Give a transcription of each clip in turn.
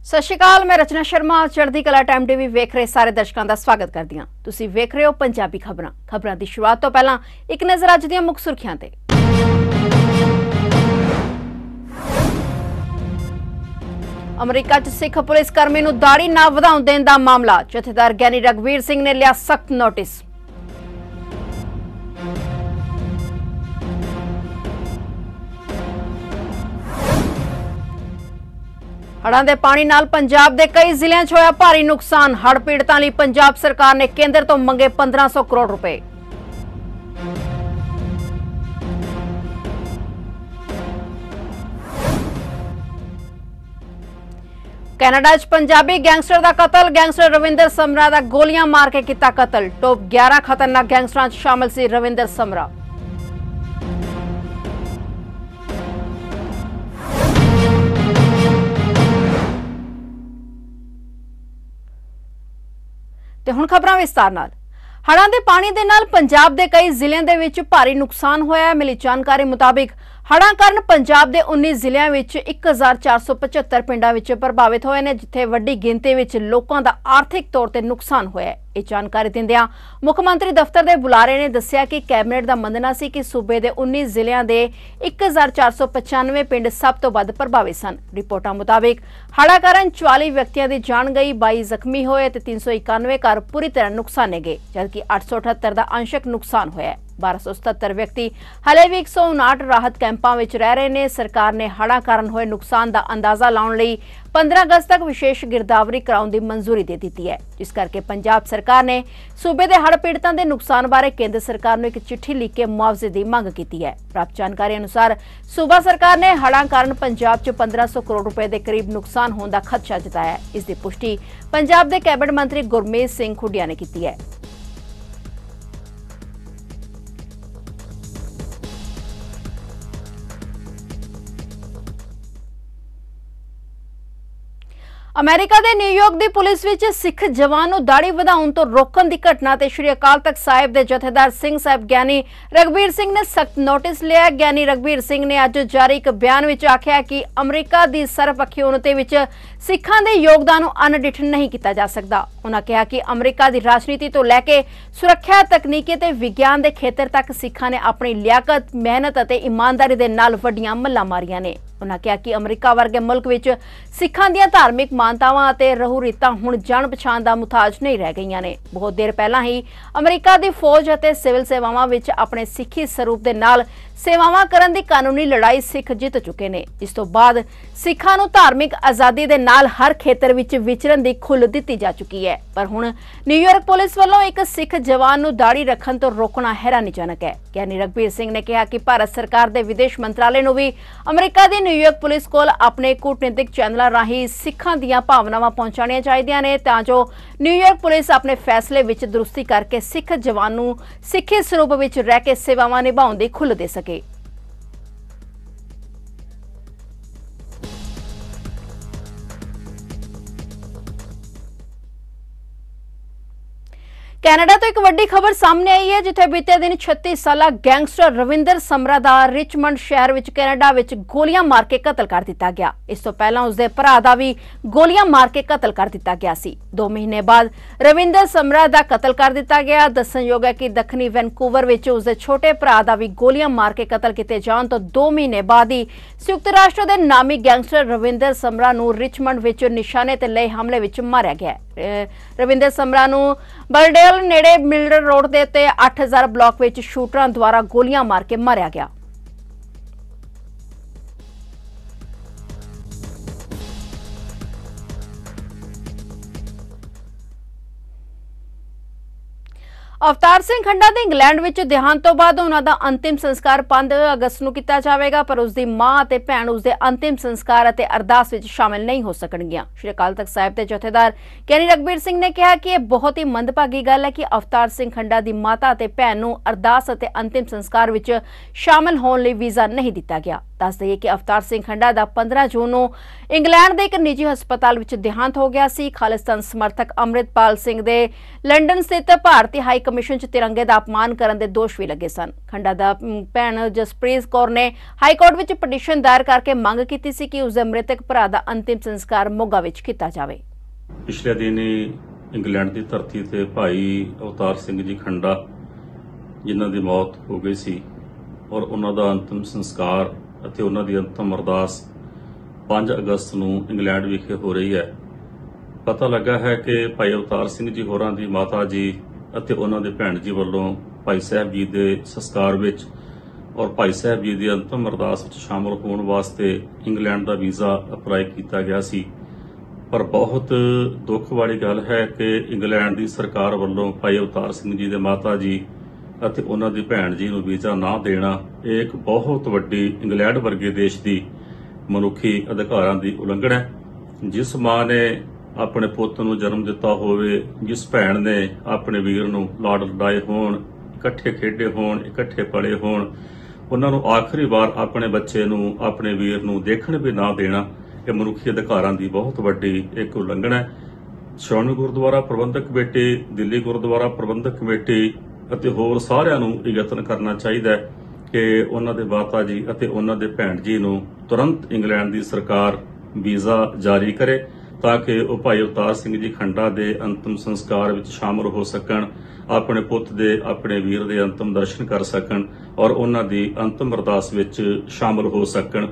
ਸਤਿ ਸ਼੍ਰੀ ਅਕਾਲ, मैं रचना शर्मा चढ़दी कला टाइम टीवी ਵੇਖ ਰਹੇ ਸਾਰੇ ਦਰਸ਼ਕਾਂ ਦਾ ਸਵਾਗਤ ਕਰਦੀ ਹਾਂ। ਤੁਸੀਂ ਵੇਖ ਰਹੇ ਹੋ ਪੰਜਾਬੀ ਖਬਰਾਂ ਦੀ ਸ਼ੁਰੂਆਤ ਤੋਂ ਪਹਿਲਾਂ ਇੱਕ ਨਜ਼ਰ ਅੱਜ ਦੀਆਂ ਮੁੱਖ ਸੁਰਖੀਆਂ ਤੇ। ਅਮਰੀਕਾ 'ਚ ਸਿੱਖ ਪੁਲਿਸ ਕਰਮੀ ਨੂੰ ਦਾੜੀ ਨਾ ਵਧਾਉਣ ਦੇਣ ਦਾ ਮਾਮਲਾ, ਜਥੇਦਾਰ ਗਿਆਨੀ ਰਘਬੀਰ ਸਿੰਘ ਨੇ ਲਿਆ ਸਖਤ ਨੋਟਿਸ। हड़ां दे पानी नाल पंजाब दे कई जिलों च होया भारी नुकसान। हड़ पीड़ितां लई पंजाब सरकार ने केंद्र तो मंगे 1500 करोड़ रुपए। कैनेडा च पंजाबी गैंगस्टर दा कतल, गैंगस्टर रविंदर समरा दा गोलियां मार के किता कतल। टॉप 11 खतरनाक गैंगस्टरां च शामिल सी रविंदर समरा। ਤੇ ਹੁਣ ਖਬਰਾਂ ਵਿਸਤਾਰ ਨਾਲ। ਹੜ੍ਹਾਂ ਦੇ ਪਾਣੀ ਦੇ ਨਾਲ ਪੰਜਾਬ ਦੇ ਕਈ ਜ਼ਿਲ੍ਹਿਆਂ ਦੇ ਵਿੱਚ ਭਾਰੀ ਨੁਕਸਾਨ ਹੋਇਆ ਹੈ। ਮਿਲੀ ਜਾਣਕਾਰੀ ਮੁਤਾਬਿਕ ਹੜ੍ਹਾਂ ਕਾਰਨ ਪੰਜਾਬ ਦੇ 19 ਜ਼ਿਲ੍ਹਿਆਂ ਵਿੱਚ 1475 ਪਿੰਡਾਂ ਵਿੱਚ ਪ੍ਰਭਾਵਿਤ ਹੋਏ ਨੇ, ਜਿੱਥੇ ਵੱਡੀ ਗਿਣਤੀ ਵਿੱਚ ਲੋਕਾਂ ਦਾ ਆਰਥਿਕ ਤੌਰ ਤੇ ਨੁਕਸਾਨ ਹੋਇਆ ਹੈ। ਇਹ ਜਾਣਕਾਰੀ ਦਿੰਦਿਆਂ ਮੁੱਖ ਮੰਤਰੀ ਦਫ਼ਤਰ ਦੇ ਬੁਲਾਰੇ ਨੇ ਦੱਸਿਆ ਕਿ ਕੈਬਨਿਟ ਦਾ ਮੰਨਣਾ ਸੀ ਕਿ ਸੂਬੇ ਦੇ 19 ਜ਼ਿਲ੍ਹਿਆਂ ਦੇ 1495 ਪਿੰਡ ਸਭ ਤੋਂ ਵੱਧ ਪ੍ਰਭਾਵਿਤ ਸਨ। ਰਿਪੋਰਟਾਂ ਮੁਤਾਬਿਕ ਹੜ੍ਹਾਂ ਕਾਰਨ 44 ਵਿਅਕਤੀਆਂ ਦੀ ਜਾਨ ਗਈ, 22 ਜ਼ਖਮੀ ਹੋਏ ਤੇ 391 ਘਰ ਪੂਰੀ ਤਰ੍ਹਾਂ ਨੁਕਸਾਨੇ ਗਏ, ਜਦਕਿ 878 ਦਾ ਅੰਸ਼ਕ ਨੁਕਸਾਨ ਹੋਇਆ ਹੈ। 1277 ਵਿਅਕਤੀ ਹਲੇ ਵੀ 159 ਰਾਹਤ ਕੈਂਪਾਂ ਵਿੱਚ ਰਹਿ ਰਹੇ ਨੇ। ਸਰਕਾਰ ਨੇ ਹੜ੍ਹਾਂ ਕਾਰਨ ਹੋਏ ਨੁਕਸਾਨ ਦਾ ਅੰਦਾਜ਼ਾ ਲਾਉਣ ਲਈ 15 ਅਗਸਤ ਤੱਕ ਵਿਸ਼ੇਸ਼ ਗਿਰਦਾਵਰੀ ਕਰਾਉਣ ਦੀ ਮਨਜ਼ੂਰੀ ਦੇ ਦਿੱਤੀ ਹੈ, ਜਿਸ ਕਰਕੇ ਪੰਜਾਬ ਸਰਕਾਰ ਨੇ ਸੂਬੇ ਦੇ ਹੜ੍ਹ ਪੀੜਤਾਂ ਦੇ ਨੁਕਸਾਨ ਬਾਰੇ ਕੇਂਦਰ ਸਰਕਾਰ ਨੂੰ ਇੱਕ ਚਿੱਠੀ ਲਿਖ ਕੇ ਮੁਆਵਜ਼ੇ ਦੀ ਮੰਗ ਕੀਤੀ ਹੈ। ਪ੍ਰਾਪਤ ਜਾਣਕਾਰੀ ਅਨੁਸਾਰ ਸੂਬਾ ਸਰਕਾਰ ਨੇ ਹੜ੍ਹਾਂ ਕਾਰਨ ਪੰਜਾਬ 'ਚ 1500 ਕਰੋੜ ਰੁਪਏ ਦੇ ਕਰੀਬ ਨੁਕਸਾਨ ਹੋਣ ਦਾ ਖਦਸ਼ਾ ਜਤਾਇਆ ਹੈ। ਇਸ ਦੀ ਪੁਸ਼ਟੀ ਪੰਜਾਬ ਦੇ ਕੈਬਨਿਟ ਮੰਤਰੀ ਗੁਰਮੀਤ ਸਿੰਘ ਖੁੱਡੀਆ ਨੇ ਕੀਤੀ ਹੈ। ਅਮਰੀਕਾ ਦੇ ਨਿਊਯਾਰਕ ਦੀ ਪੁਲਿਸ ਵਿੱਚ ਸਿੱਖ ਜਵਾਨ ਨੂੰ ਦਾੜੀ ਵਧਾਉਣ ਤੋਂ ਰੋਕਣ ਦੀ ਘਟਨਾ ਤੇ ਸ਼੍ਰੀ ਅਕਾਲ ਤਖਤ ਸਾਹਿਬ ਦੇ ਜਥੇਦਾਰ ਸਿੰਘ ਸਾਹਿਬ ਗਿਆਨੀ ਰਘਬੀਰ ਸਿੰਘ ਨੇ ਸਖਤ ਨੋਟਿਸ ਲਿਆ। ਗਿਆਨੀ ਰਘਬੀਰ ਸਿੰਘ ਨੇ ਅੱਜ ਜਾਰੀ ਇੱਕ ਬਿਆਨ ਵਿੱਚ ਆਖਿਆ ਕਿ ਅਮਰੀਕਾ ਦੀ ਸਰਬਪੱਖੀ ਉન્નਤੀ ਵਿੱਚ ਸਿੱਖਾਂ ਦੇ ਯੋਗਦਾਨ ਨੂੰ ਅਣਡਿੱਠ ਨਹੀਂ ਕੀਤਾ ਜਾ ਸਕਦਾ। ਉਹਨਾਂ ਕਿਹਾ ਕਿ ਅਮਰੀਕਾ ਦੀ ਰਾਜਨੀਤੀ ਤੋਂ ਲੈ ਕੇ ਸੁਰੱਖਿਆ, ਤਕਨੀਕੀ ਤੇ ਵਿਗਿਆਨ ਦੇ ਖੇਤਰ ਤੱਕ ਸਿੱਖਾਂ ਨੇ ਆਪਣੀ ਲਿਆਕਤ, ਮਿਹਨਤ ਅਤੇ ਇਮਾਨਦਾਰੀ ਦੇ ਨਾਲ ਵੱਡੀਆਂ ਮੱਲਾਂ ਮਾਰੀਆਂ ਨੇ। ਉਹਨਾਂ ਕਿਹਾ ਕਿ ਅਮਰੀਕਾ ਵਰਗੇ ਮੁਲਕ ਵਿੱਚ ਸਿੱਖਾਂ ਦੀਆਂ ਧਾਰਮਿਕ ਮਾਨਤਾਵਾਂ ਅਤੇ ਰਹੂ ਰੀਤਾਂ ਹੁਣ ਜਾਣ ਪਛਾਣ ਦਾ ਮੁਤਾਜ ਨਹੀਂ ਰਹਿ ਗਈਆਂ ਨੇ। ਬਹੁਤ ਦੇਰ ਪਹਿਲਾਂ ਹੀ ਅਮਰੀਕਾ ਦੀ ਫੌਜ ਅਤੇ ਸਿਵਲ ਸੇਵਾਵਾਂ ਵਿੱਚ ਆਪਣੇ ਸਿੱਖੀ ਸਰੂਪ ਦੇ ਨਾਲ ਸੇਵਾਵਾਂ ਕਰਨ ਦੀ ਕਾਨੂੰਨੀ ਲੜਾਈ ਸਿੱਖ ਜਿੱਤ ਚੁੱਕੇ ਨੇ। ਇਸ ਤੋਂ ਬਾਅਦ ਸਿੱਖਾਂ ਨੂੰ ਧਾਰਮਿਕ ਆਜ਼ਾਦੀ ਦੇ ਨਾਲ ਹਰ ਖੇਤਰ ਵਿੱਚ ਵਿਚਰਨ ਦੀ ਖੁੱਲ੍ਹ ਦਿੱਤੀ ਜਾ ਚੁੱਕੀ ਹੈ। ਪਰ ਹੁਣ ਨਿਊਯਾਰਕ ਪੁਲਿਸ ਵੱਲੋਂ ਇੱਕ ਸਿੱਖ ਜਵਾਨ ਨੂੰ ਦਾੜੀ ਰੱਖਣ ਤੋਂ ਰੋਕਣਾ ਹੈਰਾਨੀਜਨਕ ਹੈ। ਗਿਆਨੀ ਰਘਬੀਰ ਸਿੰਘ ਨੇ ਕਿਹਾ ਕਿ ਭਾਰਤ ਸਰਕਾਰ ਦੇ ਵਿਦੇਸ਼ ਮੰਤਰਾਲੇ ਨੂੰ ਵੀ ਅਮਰੀਕਾ ਦੀ ਨਿਊਯਾਰਕ ਪੁਲਿਸ ਕੋਲ ਆਪਣੇ ਕੂਟਨੀਤਿਕ ਚੈਨਲਾਂ ਰਾਹੀਂ ਸਿੱਖਾਂ ਦੀਆਂ ਭਾਵਨਾਵਾਂ ਪਹੁੰਚਾਉਣੀਆਂ ਚਾਹੀਦੀਆਂ ਨੇ, ਤਾਂ ਜੋ ਨਿਊਯਾਰਕ ਪੁਲਿਸ ਆਪਣੇ ਫੈਸਲੇ ਵਿੱਚ ਦਰੁਸਤੀ ਕਰਕੇ ਸਿੱਖ ਜਵਾਨ ਨੂੰ ਸਿੱਖੀ ਸਰੂਪ ਵਿੱਚ ਰਹਿ ਕੇ ਸੇਵਾਵਾਂ ਨਿਭਾਉਣ ਦੀ ਖੁੱਲ੍ਹ ਦੇ ਸਕੇ। ਕੈਨੇਡਾ ਤੋਂ ਇੱਕ ਵੱਡੀ ਖਬਰ ਸਾਹਮਣੇ ਆਈ ਹੈ, ਜਿੱਥੇ ਬੀਤੇ ਦਿਨ 36 ਸਾਲਾ ਗੈਂਗਸਟਰ ਰਵਿੰਦਰ ਸਮਰਾ ਦਾ ਰਿਚਮੰਡ ਸ਼ਹਿਰ ਵਿੱਚ ਕੈਨੇਡਾ ਵਿੱਚ ਗੋਲੀਆਂ ਮਾਰ ਕੇ ਕਤਲ ਕਰ ਦਿੱਤਾ ਗਿਆ। ਇਸ ਤੋਂ ਪਹਿਲਾਂ ਉਸਦੇ ਭਰਾ ਦਾ ਵੀ ਗੋਲੀਆਂ ਮਾਰ ਕੇ ਕਤਲ ਕਰ ਦਿੱਤਾ ਗਿਆ ਸੀ। 2 ਮਹੀਨੇ ਬਾਅਦ ਰਵਿੰਦਰ ਸਮਰਾ ਦਾ ਕਤਲ ਕਰ ਦਿੱਤਾ ਗਿਆ। ਦੱਸਣਯੋਗ ਹੈ ਕਿ ਦੱਖਣੀ ਵੈਨਕੂਵਰ ਵਿੱਚ ਉਸਦੇ ਛੋਟੇ ਭਰਾ ਦਾ ਵੀ ਗੋਲੀਆਂ ਮਾਰ ਕੇ ਕਤਲ ਕੀਤੇ ਜਾਣ ਤੋਂ 2 ਮਹੀਨੇ ਬਾਅਦ ਹੀ ਸੰਯੁਕਤ ਰਾਸ਼ਟਰ ਦੇ ਨਾਮੀ ਗੈਂਗਸਟਰ ਰਵਿੰਦਰ ਸਮਰਾ ਨੂੰ ਰਿਚਮੰਡ ਵਿੱਚ ਨਿਸ਼ਾਨੇ ਤੇ ਲਏ ਹਮਲੇ ਵਿੱਚ ਮਾਰਿਆ ਗਿਆ। ਰਵਿੰਦਰ ਸਮਰਾ ਨੂੰ ਬਲਡੇਲ ਨੇੜੇ ਮਿਲਰ ਰੋਡ ਦੇ ਉੱਤੇ 8000 ਬਲਾਕ ਵਿੱਚ ਸ਼ੂਟਰਾਂ ਦੁਆਰਾ ਗੋਲੀਆਂ ਮਾਰ ਕੇ ਮਾਰਿਆ ਗਿਆ। ਅਵਤਾਰ ਸਿੰਘ ਖੰਡਾ ਦੇ ਇੰਗਲੈਂਡ ਵਿੱਚ ਦੇਹਾਂਤ ਤੋਂ ਬਾਅਦ ਉਹਨਾਂ ਦਾ ਅੰਤਿਮ ਸੰਸਕਾਰ 5 ਅਗਸਤ ਨੂੰ ਕੀਤਾ ਜਾਵੇਗਾ, ਪਰ ਉਸ ਦੀ ਮਾਂ ਅਤੇ ਭੈਣ ਉਸ ਦੇ ਅੰਤਿਮ ਸੰਸਕਾਰ ਅਤੇ ਅਰਦਾਸ ਵਿੱਚ ਸ਼ਾਮਿਲ ਨਹੀਂ ਹੋ ਸਕਣਗੀਆਂ। ਸ਼੍ਰੀ ਅਕਾਲ ਤਖਤ ਸਾਹਿਬ ਦੇ ਜਥੇਦਾਰ ਗਿਆਨੀ ਰਘਬੀਰ ਸਿੰਘ ਨੇ ਕਿਹਾ ਕਿ ਇਹ ਬਹੁਤ ਹੀ ਮੰਦਭਾਗੀ ਗੱਲ ਹੈ ਕਿ ਅਵਤਾਰ ਸਿੰਘ ਖੰਡਾ ਦੀ ਮਾਤਾ ਅਤੇ ਭੈਣ ਨੂੰ ਅਰਦਾਸ ਅਤੇ ਅੰਤਿਮ ਸੰਸਕਾਰ ਵਿੱਚ ਸ਼ਾਮਿਲ ਹੋਣ ਲਈ ਵੀਜ਼ਾ ਨਹੀਂ ਦਿੱਤਾ ਗਿਆ। ਦੱਸ ਦਈਏ ਕਿ ਅਵਤਾਰ ਸਿੰਘ ਖੰਡਾ ਦਾ 15 ਜੂਨ ਨੂੰ ਇੰਗਲੈਂਡ ਦੇ ਇੱਕ ਨਿੱਜੀ ਹਸਪਤਾਲ ਵਿੱਚ ਦੇਹਾਂਤ ਹੋ ਗਿਆ ਸੀ। ਖਾਲਿਸਤਾਨ ਸਮਰਥਕ ਅੰਮ੍ਰਿਤਪਾਲ ਸਿੰਘ ਦੇ ਲੰਡਨ ਸਥਿਤ ਭਾਰਤੀ ਹਾਈ ਕਮਿਸ਼ਨ 'ਚ ਤਿਰੰਗੇ ਦਾ ਅਪਮਾਨ ਕਰਨ ਦੇ ਦੋਸ਼ ਵੀ ਲੱਗੇ ਸਨ। ਖੰਡਾ ਦਾ ਭੈਣ ਜਸਪ੍ਰੀਤ ਕੌਰ ਨੇ ਹਾਈ ਕੋਰਟ ਵਿੱਚ ਪਟੀਸ਼ਨ ਦਾਇਰ ਕਰਕੇ ਮੰਗ ਕੀਤੀ ਸੀ ਕਿ ਉਸ ਦੇ ਮ੍ਰਿਤਕ ਭਰਾ ਦਾ ਅੰਤਿਮ ਸੰਸਕਾਰ ਮੋਗਾ ਵਿੱਚ ਕੀਤਾ ਜਾਵੇ। ਪਿਛਲੇ ਦਿਨੀ ਇੰਗਲੈਂਡ ਦੀ ਧਰਤੀ ਤੇ ਭਾਈ ਅਵਤਾਰ ਸਿੰਘ ਜੀ ਖੰਡਾ ਜਿਨ੍ਹਾਂ ਦੀ ਮੌਤ ਹੋ ਗਈ ਸੀ ਔਰ ਉਹਨਾਂ ਦਾ ਅੰਤਿਮ ਸੰਸਕਾਰ ਅਤੇ ਉਹਨਾਂ ਦੀ ਅੰਤਮ ਅਰਦਾਸ 5 ਅਗਸਤ ਨੂੰ ਇੰਗਲੈਂਡ ਵਿਖੇ ਹੋ ਰਹੀ ਹੈ। ਪਤਾ ਲੱਗਾ ਹੈ ਕਿ ਭਾਈ ਅਵਤਾਰ ਸਿੰਘ ਜੀ ਹੋਰਾਂ ਦੀ ਮਾਤਾ ਜੀ ਅਤੇ ਉਹਨਾਂ ਦੇ ਭੈਣ ਜੀ ਵੱਲੋਂ ਭਾਈ ਸਾਹਿਬ ਜੀ ਦੇ ਸੰਸਕਾਰ ਵਿੱਚ ਔਰ ਭਾਈ ਸਾਹਿਬ ਜੀ ਦੀ ਅੰਤਮ ਅਰਦਾਸ ਵਿੱਚ ਸ਼ਾਮਲ ਹੋਣ ਵਾਸਤੇ ਇੰਗਲੈਂਡ ਦਾ ਵੀਜ਼ਾ ਅਪਲਾਈ ਕੀਤਾ ਗਿਆ ਸੀ। ਪਰ ਬਹੁਤ ਦੁੱਖ ਵਾਲੀ ਗੱਲ ਹੈ ਕਿ ਇੰਗਲੈਂਡ ਦੀ ਸਰਕਾਰ ਵੱਲੋਂ ਭਾਈ ਅਵਤਾਰ ਸਿੰਘ ਜੀ ਦੇ ਮਾਤਾ ਜੀ ਅਤੇ ਉਹਨਾਂ ਦੀ ਭੈਣ ਜੀ ਨੂੰ ਵੀਜ਼ਾ ਨਾ ਦੇਣਾ ਇਹ ਇੱਕ ਬਹੁਤ ਵੱਡੀ ਇੰਗਲੈਂਡ ਵਰਗੇ ਦੇਸ਼ ਦੀ ਮਨੁੱਖੀ ਅਧਿਕਾਰਾਂ ਦੀ ਉਲੰਘਣਾ ਹੈ। ਜਿਸ ਮਾਂ ਨੇ ਆਪਣੇ ਪੁੱਤ ਨੂੰ ਜਨਮ ਦਿੱਤਾ ਹੋਵੇ, ਜਿਸ ਭੈਣ ਨੇ ਆਪਣੇ ਵੀਰ ਨੂੰ ਲਾਡ ਲਡਾਏ ਹੋਣ, ਇਕੱਠੇ ਖੇਡੇ ਹੋਣ, ਇਕੱਠੇ ਪਲੇ ਹੋਣ, ਉਹਨਾਂ ਨੂੰ ਆਖਰੀ ਵਾਰ ਆਪਣੇ ਬੱਚੇ ਨੂੰ, ਆਪਣੇ ਵੀਰ ਨੂੰ ਦੇਖਣ ਵੀ ਨਾ ਦੇਣਾ ਇਹ ਮਨੁੱਖੀ ਅਧਿਕਾਰਾਂ ਦੀ ਬਹੁਤ ਵੱਡੀ ਇੱਕ ਉਲੰਘਣਾ ਹੈ। ਸ਼੍ਰੋਮਣੀ ਗੁਰਦੁਆਰਾ ਪ੍ਰਬੰਧਕ ਕਮੇਟੀ, ਦਿੱਲੀ ਗੁਰਦੁਆਰਾ ਪ੍ਰਬੰਧਕ ਕਮੇਟੀ ਅਤੇ ਹੋਰ ਸਾਰਿਆਂ ਨੂੰ ਇਹ ਯਤਨ ਕਰਨਾ ਚਾਹੀਦਾ ਹੈ ਕਿ ਉਹਨਾਂ ਦੇ ਮਾਤਾ ਜੀ ਅਤੇ ਉਹਨਾਂ ਦੇ ਭੈਣ ਜੀ ਨੂੰ ਤੁਰੰਤ ਇੰਗਲੈਂਡ ਦੀ ਸਰਕਾਰ ਵੀਜ਼ਾ ਜਾਰੀ ਕਰੇ ਤਾਂ ਕਿ ਉਹ ਭਾਈ ਅਵਤਾਰ ਸਿੰਘ ਜੀ ਖੰਡਾ ਦੇ ਅੰਤਮ ਸੰਸਕਾਰ ਵਿੱਚ ਸ਼ਾਮਲ ਹੋ ਸਕਣ, ਆਪਣੇ ਪੁੱਤ ਦੇ, ਆਪਣੇ ਵੀਰ ਦੇ ਅੰਤਮ ਦਰਸ਼ਨ ਕਰ ਸਕਣ ਔਰ ਉਹਨਾਂ ਦੀ ਅੰਤਮ ਅਰਦਾਸ ਵਿੱਚ ਸ਼ਾਮਲ ਹੋ ਸਕਣ।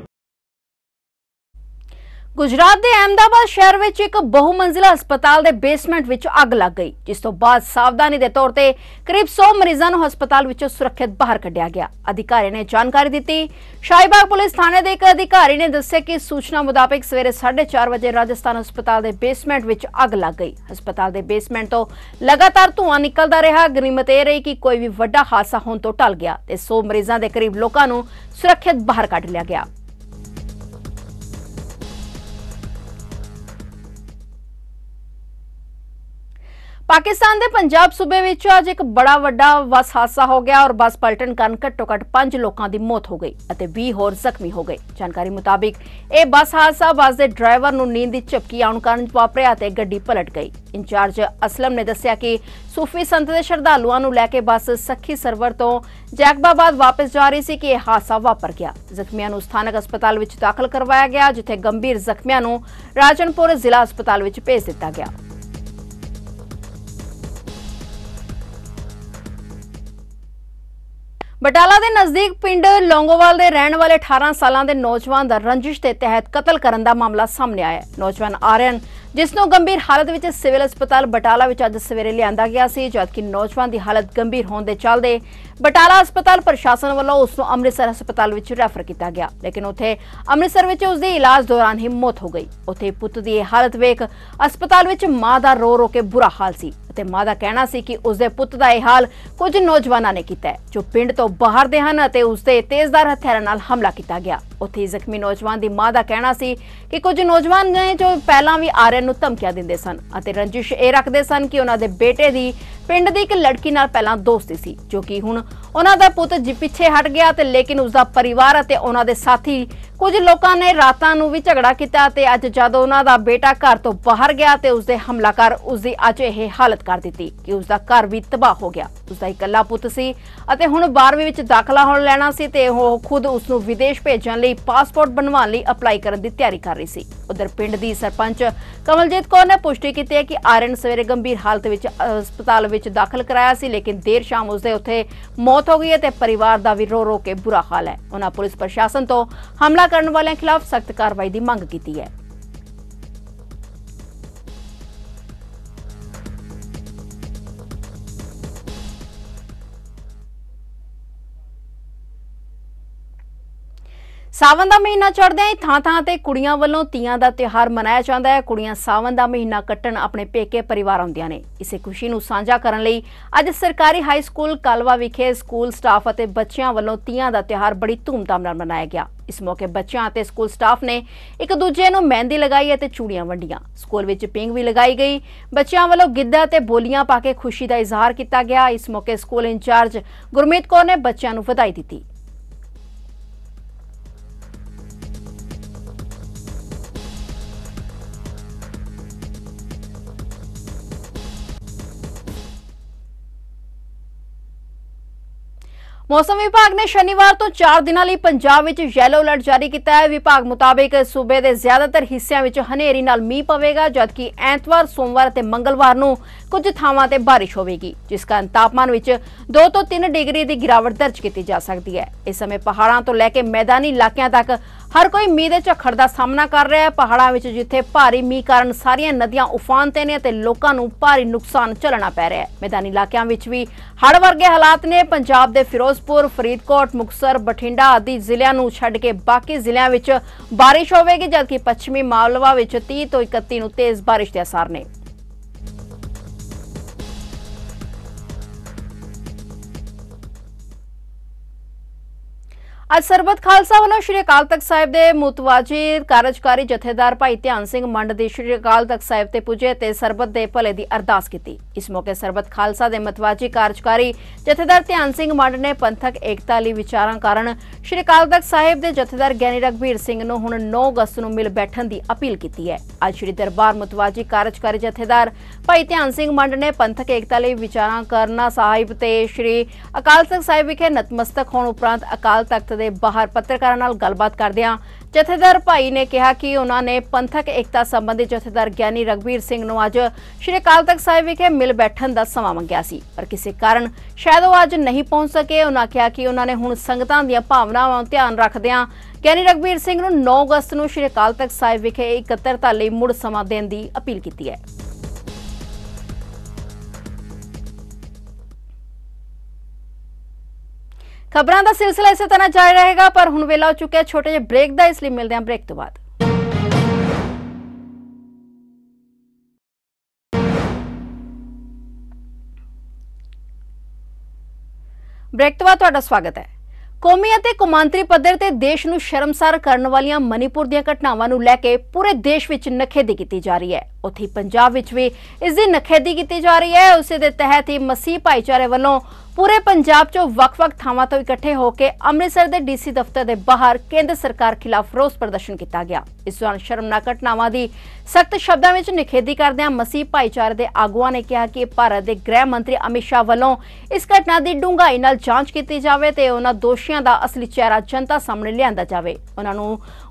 ਗੁਜਰਾਤ ਦੇ ਅਹਿਮਦਾਬਾਦ ਸ਼ਹਿਰ ਵਿੱਚ ਇੱਕ ਬਹੁਮੰਜ਼ਿਲਾ ਹਸਪਤਾਲ ਦੇ ਬੇਸਮੈਂਟ ਵਿੱਚ ਅੱਗ ਲੱਗ ਗਈ, ਜਿਸ ਤੋਂ ਬਾਅਦ ਸਾਵਧਾਨੀ ਦੇ ਤੌਰ ਤੇ ਕਰੀਬ 100 ਮਰੀਜ਼ਾਂ ਨੂੰ ਹਸਪਤਾਲ ਵਿੱਚੋਂ ਸੁਰੱਖਿਅਤ ਬਾਹਰ ਕੱਢਿਆ ਗਿਆ। ਅਧਿਕਾਰੀ ਨੇ ਜਾਣਕਾਰੀ ਦਿੱਤੀ। ਸ਼ਾਹੀਬਾਗ ਪੁਲਿਸ ਥਾਣੇ ਦੇ ਇੱਕ ਅਧਿਕਾਰੀ ਨੇ ਦੱਸਿਆ ਕਿ ਸੂਚਨਾ ਮੁਤਾਬਕ ਸਵੇਰੇ 4:30 ਵਜੇ ਰਾਜਸਥਾਨ ਹਸਪਤਾਲ ਦੇ ਬੇਸਮੈਂਟ ਵਿੱਚ ਅੱਗ ਲੱਗ ਗਈ। ਹਸਪਤਾਲ ਦੇ ਬੇਸਮੈਂਟ ਤੋਂ ਲਗਾਤਾਰ ਧੂੰਆਂ ਨਿਕਲਦਾ ਰਿਹਾ। ਗਨੀਮਤ ਇਹ ਰਹੀ ਕਿ ਕੋਈ ਵੀ ਵੱਡਾ ਹਾਦਸਾ ਹੋਣ ਤੋਂ ਟਲ ਗਿਆ ਤੇ 100 ਮਰੀਜ਼ਾਂ ਦੇ ਕਰੀਬ ਲੋਕਾਂ ਨੂੰ ਸੁਰੱਖਿਅਤ ਬਾਹਰ ਕੱਢ ਲਿਆ ਗਿਆ। ਪਾਕਿਸਤਾਨ ਦੇ ਪੰਜਾਬ ਸੂਬੇ ਵਿੱਚ ਅੱਜ ਇੱਕ ਬੜਾ ਵੱਡਾ ਬੱਸ ਹਾਦਸਾ ਹੋ ਗਿਆ ਔਰ ਬੱਸ ਪਲਟਣ ਕਾਰਨ ਘੱਟੋ-ਘੱਟ 5 ਲੋਕਾਂ ਦੀ ਮੌਤ ਹੋ ਗਈ ਅਤੇ 20 ਹੋਰ ਜ਼ਖਮੀ ਹੋ ਗਏ। ਜਾਣਕਾਰੀ ਮੁਤਾਬਿਕ ਇਹ ਬੱਸ ਹਾਦਸਾ ਬੱਸ ਦੇ ਡਰਾਈਵਰ ਨੂੰ ਨੀਂਦ ਦੀ ਝਪਕੀ ਆਉਣ ਕਾਰਨ ਵਾਪਰਿਆ ਤੇ ਗੱਡੀ ਪਲਟ ਗਈ। ਇੰਚਾਰਜ ਅਸਲਮ ਨੇ ਦੱਸਿਆ ਕਿ ਸੂਫੀ ਸੰਤ ਦੇ ਸ਼ਰਧਾਲੂਆਂ ਨੂੰ ਲੈ ਕੇ ਬੱਸ ਸੱਖੀ ਸਰਵਰ ਤੋਂ ਜੈਕਬਾਬਾਦ ਵਾਪਸ ਜਾ ਰਹੀ ਸੀ ਕਿ ਇਹ ਹਾਦਸਾ ਵਾਪਰ ਗਿਆ। ਜ਼ਖਮੀਆਂ ਨੂੰ ਸਥਾਨਕ ਹਸਪਤਾਲ ਵਿੱਚ ਦਾਖਲ ਕਰਵਾਇਆ ਗਿਆ, ਜਿੱਥੇ ਗੰਭੀਰ ਜ਼ਖਮੀਆਂ ਨੂੰ ਰਾਜਨਪੁਰ ਜ਼ਿਲ੍ਹਾ ਹਸਪਤਾਲ ਵਿੱਚ ਭੇਜ ਦਿੱਤਾ ਗਿਆ। ਬਟਾਲਾ ਦੇ ਨਜ਼ਦੀਕ ਪਿੰਡ ਲੌਂਗੋਵਾਲ ਦੇ ਰਹਿਣ ਵਾਲੇ 18 ਸਾਲਾਂ ਦੇ ਨੌਜਵਾਨ ਦਾ ਰੰਜਿਸ਼ ਦੇ ਤਹਿਤ ਕਤਲ ਕਰਨ ਦਾ ਮਾਮਲਾ ਸਾਹਮਣੇ ਆਇਆ ਹੈ। ਨੌਜਵਾਨ ਆਰਿਅਨ, ਜਿਸ ਨੂੰ ਗੰਭੀਰ ਹਾਲਤ ਵਿੱਚ ਸਿਵਲ ਹਸਪਤਾਲ ਬਟਾਲਾ ਵਿੱਚ ਅੱਜ ਸਵੇਰੇ ਲਿਆਂਦਾ ਗਿਆ ਸੀ, ਜਦਕਿ ਨੌਜਵਾਨ ਦੀ ਹਾਲਤ ਗੰਭੀਰ ਹੋਣ ਦੇ ਚੱਲਦੇ ਬਟਾਲਾ ਹਸਪਤਾਲ ਪ੍ਰਸ਼ਾਸਨ ਵੱਲੋਂ ਉਸ ਨੂੰ ਅੰਮ੍ਰਿਤਸਰ ਹਸਪਤਾਲ ਵਿੱਚ ਰੈਫਰ ਕੀਤਾ ਗਿਆ, ਲੇਕਿਨ ਉੱਥੇ ਅੰਮ੍ਰਿਤਸਰ ਵਿੱਚ ਉਸ ਦੀ ਇਲਾਜ ਦੌਰਾਨ ਹੀ ਮੌਤ ਹੋ ਗਈ। ਉੱਥੇ ਪੁੱਤ ਦੀ ਇਹ ਹਾਲਤ ਵੇਖ ਹਸਪਤਾਲ ਵਿੱਚ ਮਾਂ ਦਾ ਰੋ ਕੇ ਬੁਰਾ ਹਾਲ ਸੀ ਅਤੇ ਮਾਂ ਦਾ ਕਹਿਣਾ ਸੀ ਕਿ ਉਸ ਦੇ ਪੁੱਤ ਦਾ ਇਹ ਹਾਲ ਕੁਝ ਨੌਜਵਾਨਾਂ ਨੇ ਕੀਤਾ ਹੈ ਜੋ ਪਿੰਡ ਤੋਂ ਬਾਹਰ ਦੇ ਹਨ ਅਤੇ ਉਸ ਤੇ ਤੇਜ਼ਧਾਰ ਹਥਿਆਰਾਂ ਨਾਲ ਹਮਲਾ ਕੀਤਾ ਗਿਆ। ਉੱਥੇ ਜ਼ਖਮੀ ਨੌਜਵਾਨ ਦੀ ਮਾਂ ਦਾ ਕਹਿਣਾ ਸੀ ਕਿ ਕੁਝ ਨੌਜਵਾਨ ਨੇ ਜੋ ਪਹਿਲਾਂ ਵੀ ਆਰਿਅਨ ਨੂੰ ਧਮਕੀਆਂ ਦਿੰਦੇ ਸਨ ਅਤੇ ਰੰਜਿਸ਼ ਇਹ ਰੱਖਦੇ ਸਨ ਕਿ ਉਹਨਾਂ ਦੇ ਬੇਟੇ ਦੀ ਪਿੰਡ ਦੀ ਇੱਕ ਲੜਕੀ ਨਾਲ ਪਹਿਲਾਂ ਦੋਸਤੀ ਸੀ, ਜੋ ਕਿ ਹੁਣ ਉਹਨਾਂ ਦਾ ਪੁੱਤ ਪਿੱਛੇ ਹਟ ਗਿਆ ਤੇ ਲੇਕਿਨ ਉਸ ਦਾ ਪਰਿਵਾਰ ਅਤੇ ਉਹਨਾਂ ਦੇ ਸਾਥੀ ਕੁਝ ਲੋਕਾਂ ਨੇ ਰਾਤਾਂ ਨੂੰ ਵੀ ਝਗੜਾ ਕੀਤਾ ਤੇ ਅੱਜ ਜਦੋਂ ਉਹਨਾਂ ਦਾ ਬੇਟਾ ਘਰ ਤੋਂ ਬਾਹਰ ਗਿਆ ਤੇ ਉਸ ਦੇ ਹਮਲਾਕਾਰ ਉਸ ਦੀ ਅੱਜ ਇਹ ਹਾਲਤ ਕਰ ਦਿੱਤੀ ਕਿ ਉਸ ਦਾ ਘਰ ਵੀ ਤਬਾਹ ਹੋ ਗਿਆ। ਉਸ ਦਾ ਇਕੱਲਾ ਪੁੱਤ ਸੀ ਅਤੇ ਹੁਣ 12ਵੀਂ ਵਿੱਚ ਦਾਖਲਾ ਹੋਣ ਲੈਣਾ ਸੀ ਤੇ ਉਹ ਖੁਦ ਉਸ ਨੂੰ ਵਿਦੇਸ਼ ਭੇਜਣ ਲਈ ਪਾਸਪੋਰਟ ਬਣਵਾਉਣ ਲਈ ਅਪਲਾਈ ਕਰਨ ਦੀ ਤਿਆਰੀ ਕਰ ਰਹੀ ਸੀ। ਉਧਰ ਪਿੰਡ ਦੀ ਸਰਪੰਚ ਕਮਲਜੀਤ ਕੌਰ ਨੇ ਪੁਸ਼ਟੀ ਕੀਤੀ ਹੈ ਕਿ ਆਰਿਅਨ ਸਵੇਰੇ ਗੰਭੀਰ ਹਾਲਤ ਵਿੱਚ ਹਸਪਤਾਲ ਵਿੱਚ ਦਾਖਲ ਕਰਾਇਆ ਸੀ, ਲੇਕਿਨ ਦੇਰ ਸ਼ਾਮ ਉਸ ਦੇ ਉੱਥੇ ਮੌਤ ਹੋ ਗਈ ਹੈ ਤੇ ਪਰਿਵਾਰ ਦਾ ਵੀ ਰੋ ਕੇ ਬੁਰਾ ਹਾਲ ਹੈ। ਉਹਨਾਂ ਪੁਲਿਸ ਪ੍ਰਸ਼ਾਸਨ ਤੋਂ ਹਮਲਾ ਕਰਨ ਵਾਲਿਆਂ ਖਿਲਾਫ ਸਖਤ ਕਾਰਵਾਈ ਦੀ ਮੰਗ ਕੀਤੀ ਹੈ। ਸਾਵਨ ਦਾ ਮਹੀਨਾ ਚੜ੍ਹਦਿਆਂ ਹੀ ਥਾਂ-ਥਾਂ ਤੇ ਕੁੜੀਆਂ ਵੱਲੋਂ ਤੀਆਂ ਦਾ ਤਿਉਹਾਰ ਮਨਾਇਆ ਜਾਂਦਾ ਹੈ। ਕੁੜੀਆਂ ਸਾਵਨ ਦਾ ਮਹੀਨਾ ਕੱਟਣ ਆਪਣੇ ਪੇਕੇ ਪਰਿਵਾਰ ਆਉਂਦੀਆਂ ਨੇ। ਇਸੇ ਖੁਸ਼ੀ ਨੂੰ ਸਾਂਝਾ ਕਰਨ ਲਈ ਅੱਜ ਸਰਕਾਰੀ ਹਾਈ ਸਕੂਲ ਕਾਲਵਾ ਵਿਖੇ ਸਕੂਲ ਸਟਾਫ ਅਤੇ ਬੱਚਿਆਂ ਵੱਲੋਂ ਤੀਆਂ ਦਾ ਤਿਉਹਾਰ ਬੜੀ ਧੂਮਧਾਮ ਨਾਲ ਮਨਾਇਆ ਗਿਆ। ਇਸ ਮੌਕੇ ਬੱਚਿਆਂ ਅਤੇ ਸਕੂਲ ਸਟਾਫ ਨੇ ਇੱਕ ਦੂਜੇ ਨੂੰ ਮਹਿੰਦੀ ਲਗਾਈ ਅਤੇ ਚੂੜੀਆਂ ਵੰਡੀਆਂ। ਸਕੂਲ ਵਿੱਚ ਪਿੰਗ ਵੀ ਲਗਾਈ ਗਈ। ਬੱਚਿਆਂ ਵੱਲੋਂ ਗਿੱਧਾ ਤੇ ਬੋਲੀਆਂ ਪਾ ਕੇ ਖੁਸ਼ੀ ਦਾ ਇਜ਼ਹਾਰ ਕੀਤਾ ਗਿਆ। ਇਸ ਮੌਕੇ ਸਕੂਲ ਇੰਚਾਰਜ ਗੁਰਮੀਤ ਕੌਰ ਨੇ ਬੱਚਿਆਂ ਨੂੰ ਵਧਾਈ ਦਿੱਤੀ। मौसम विभाग ने शनिवार तो 4 दिनों ਲਈ पंजाब ਵਿੱਚ येलो अलर्ट जारी किया है। विभाग मुताबिक सूबे के ज्यादातर हिस्सों में हनेरी नाल मीह पवेगा, जबकि एतवार, सोमवार और मंगलवार को कुछ थावां ते बारिश होगी, जिस कारण तापमान में 2 तो 3 डिग्री की गिरावट दर्ज की जा सकती है। इस समय पहाड़ों तो लैके मैदानी इलाकों तक हर कोई मीह के झक्खड़ का सामना कर रहा है। पहाड़ों में जिथे भारी मीह कारण सारिया नदियां उफान ते ने ते लोकां नूं भारी नुकसान झलना पै रहा है। मैदानी इलाकों में भी हड़ वर्गे हालात ने। पंजाब के फिरोजपुर, फरीदकोट, मुक्तसर, बठिंडा आदि जिलों नूं छड्ड के बाकी जिलों में बारिश होगी, जबकि पश्चिमी मालवा में 30 तो 31 नूं तेज बारिश के आसार ने। ਅੱਜ ਸਰਬੱਤ ਖਾਲਸਾ ਵੱਲੋਂ ਸ਼੍ਰੀ ਅਕਾਲ ਤਖਤ ਸਾਹਿਬ ਦੇ ਮੁਤਵਾਜ਼ੀ ਕਾਰਜਕਾਰੀ ਜਥੇਦਾਰ ਭਾਈ ਧਿਆਨ ਸਿੰਘ ਮੰਡ ਦੀ ਸ਼੍ਰੀ ਅਕਾਲ ਤਖਤ ਸਾਹਿਬ ਤੇ ਪੁੱਜੇ ਤੇ ਸਰਬੱਤ ਦੇ ਭਲੇ ਦੀ ਅਰਦਾਸ ਕੀਤੀ। ਇਸ ਮੌਕੇ ਸਰਬੱਤ ਖਾਲਸਾ ਦੇ ਮੁਤਵਾਜ਼ੀ ਕਾਰਜਕਾਰੀ ਜਥੇਦਾਰ ਧਿਆਨ ਸਿੰਘ ਮੰਡ ਨੇ ਪੰਥਕ ਏਕਤਾ ਲਈ ਵਿਚਾਰਾਂ ਕਾਰਨ ਸ਼੍ਰੀ ਅਕਾਲ ਤਖਤ ਸਾਹਿਬ ਦੇ ਜਥੇਦਾਰ ਗਿਆਨੀ ਰਘਬੀਰ ਸਿੰਘ ਨੂੰ ਹੁਣ 9 ਅਗਸਤ ਨੂੰ ਮਿਲ ਬੈਠਣ ਦੀ ਅਪੀਲ ਕੀਤੀ ਹੈ। ਅੱਜ ਸ਼੍ਰੀ ਦਰਬਾਰ ਮੁਤਵਾਜ਼ੀ ਕਾਰਜਕਾਰੀ ਜਥੇਦਾਰ ਭਾਈ ਧਿਆਨ ਸਿੰਘ ਮੰਡ ਨੇ ਪੰਥਕ ਏਕਤਾ ਲਈ ਵਿਚਾਰਾਂ ਕਰਨਾ ਸਾਹਿਬ ਤੇ ਸ਼੍ਰੀ ਅਕਾਲ ਤਖਤ ਸਾਹਿਬ ਵਿਖੇ ਨਤਮਸਤਕ ਹੋਣ ਉਪਰੰਤ ਅਕਾਲ ਤਖਤ ਦੇ ਬਾਹਰ ਪੱਤਰਕਾਰਾਂ ਨਾਲ ਗੱਲਬਾਤ ਕਰਦਿਆਂ ਜਥੇਦਾਰ ਭਾਈ ਨੇ ਕਿਹਾ ਕਿ ਉਹਨਾਂ ਨੇ ਪੰਥਕ ਏਕਤਾ ਸੰਬੰਧੀ ਜਥੇਦਾਰ ਗਿਆਨੀ ਰਘਬੀਰ ਸਿੰਘ ਨੂੰ ਅੱਜ ਸ਼੍ਰੀ ਅਕਾਲ ਤਖਤ ਸਾਹਿਬ ਵਿਖੇ ਮਿਲ ਬੈਠਣ ਦਾ ਸਮਾਂ ਮੰਗਿਆ ਸੀ, ਪਰ ਕਿਸੇ ਕਾਰਨ ਸ਼ਾਇਦ ਉਹ ਅੱਜ ਨਹੀਂ ਪਹੁੰਚ ਸਕੇ। ਉਹਨਾਂ ਕਿਹਾ ਕਿ ਉਹਨਾਂ ਨੇ ਹੁਣ ਸੰਗਤਾਂ ਦੀਆਂ ਭਾਵਨਾਵਾਂ ਨੂੰ ਧਿਆਨ ਰੱਖਦਿਆਂ ਗਿਆਨੀ ਰਘਬੀਰ ਸਿੰਘ ਨੂੰ 9 ਅਗਸਤ ਨੂੰ ਸ਼੍ਰੀ ਅਕਾਲ ਤਖਤ ਸਾਹਿਬ ਵਿਖੇ ਇਕੱਤਰਤਾ ਲਈ ਮੁੜ ਸਮਾਂ ਦੇਣ ਦੀ ਅਪੀਲ ਕੀਤੀ ਹੈ। खबरों का सिलसिला इस तरह जारी रहेगा, पर हुण वेला हो चुका है छोटे जे ब्रेक का, इसलिए मिलते हैं ब्रेक तो बाद। ब्रेक तो बाद तुहाडा स्वागत है। कौमी ਅਤੇ ਕੌਮਾਂਤਰੀ ਪੱਧਰ ਤੇ ਦੇਸ਼ ਨੂੰ ਸ਼ਰਮਸਾਰ ਕਰਨ ਵਾਲੀਆਂ ਮਨੀਪੁਰ ਦੀਆਂ ਘਟਨਾਵਾਂ ਨੂੰ ਲੈ ਕੇ ਪੂਰੇ ਦੇਸ਼ ਵਿੱਚ ਨਖੇਦੀ ਕੀਤੀ ਜਾ ਰਹੀ ਹੈ। ਉੱਥੇ ਪੰਜਾਬ ਵਿੱਚ ਵੀ ਇਸ ਦੀ ਨਖੇਦੀ ਕੀਤੀ ਜਾ ਰਹੀ ਹੈ। ਉਸੇ ਦੇ ਤਹਿਤ ਹੀ ਮਸੀਹ ਭਾਈਚਾਰੇ ਵੱਲੋਂ पूरे पंजाब चो वख-वख थावां तो इकट्ठे होकर अमृतसर के डीसी दफ्तर के बाहर केंद्र सरकार खिलाफ रोस प्रदर्शन किया गया। इस दौरान शर्मनाक घटनावां की सख्त शब्दों में निखेधी करदਿਆਂ मसीह भाईचारे के आगुआं ने कहा कि भारत के गृह मंत्री अमित शाह वालों इस घटना की डूंघाई नाल जांच की जाए तो उन्हां दोषियों का असली चेहरा जनता सामने लिआंदा जाए,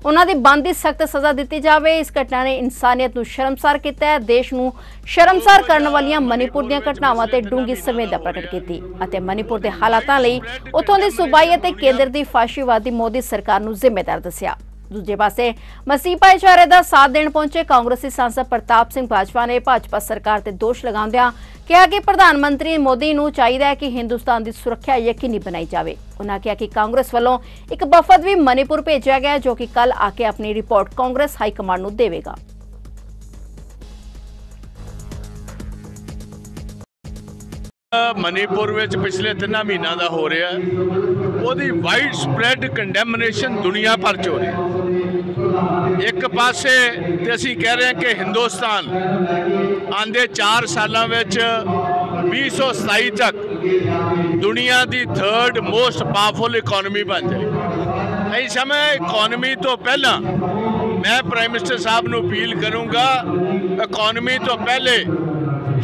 उन्हां दी बनदी सख्त सज़ा दी जाए। इस घटना ने इंसानियत नूं शर्मसार किया है, देश नूं शर्मसार करने वालियां मणिपुर दीयां घटनावां ते डूंघी संवेदना प्रगट की ਅਤੇ ਮਨੀਪੁਰ ਦੇ ਹਾਲਾਤਾਂ ਲਈ ਉਥੋਂ ਦੀ ਸੂਬਾਈ ਅਤੇ ਕੇਂਦਰ ਦੀ ਫਾਸ਼ੀਵਾਦੀ ਮੋਦੀ ਸਰਕਾਰ ਨੂੰ ਜ਼ਿੰਮੇਵਾਰ ਦੱਸਿਆ। ਦੂਜੇ ਪਾਸੇ ਮਸੀਹ ਭਾਈਚਾਰੇ ਦਾ ਸਾਥ ਦੇਣ ਪਹੁੰਚੇ ਕਾਂਗਰਸੀ ਸਾਂਸਦ ਪ੍ਰਤਾਪ ਸਿੰਘ ਬਾਜਵਾ ਨੇ ਭਾਜਪਾ ਸਰਕਾਰ ਤੇ ਦੋਸ਼ ਲਗਾਉਂਦਿਆਂ ਕਿਹਾ ਕਿ ਪ੍ਰਧਾਨ ਮੰਤਰੀ ਮੋਦੀ ਨੂੰ ਚਾਹੀਦਾ ਹੈ ਕਿ ਹਿੰਦੁਸਤਾਨ ਦੀ ਸੁਰੱਖਿਆ ਯਕੀਨੀ ਬਣਾਈ ਜਾਵੇ। ਉਹਨਾਂ ਕਿਹਾ ਕਿ ਕਾਂਗਰਸ ਵੱਲੋਂ ਇੱਕ ਵਫਦ ਵੀ ਮਨੀਪੁਰ ਭੇਜਿਆ ਗਿਆ ਜੋ ਕਿ ਕੱਲ ਆ ਕੇ ਆਪਣੀ ਰਿਪੋਰਟ ਕਾਂਗਰਸ ਹਾਈ ਕਮਾਂਡ ਨੂੰ ਦੇਵੇਗਾ। मणिपुर में पिछले 3 महीनों का हो रहा है, वो वाइड स्प्रैड कंडैमनेशन दुनिया भर च हो रही है। एक पासे ते असी कह रहे हैं कि हिंदुस्तान आंदे 4 सालों में 2027 तक दुनिया की 3rd मोस्ट पावरफुल इकोनॉमी बन जाए। इस समय इकोनॉमी तो पहला मैं प्राइम मिनिस्टर साहब को अपील करूँगा, इकोनॉमी तो पहले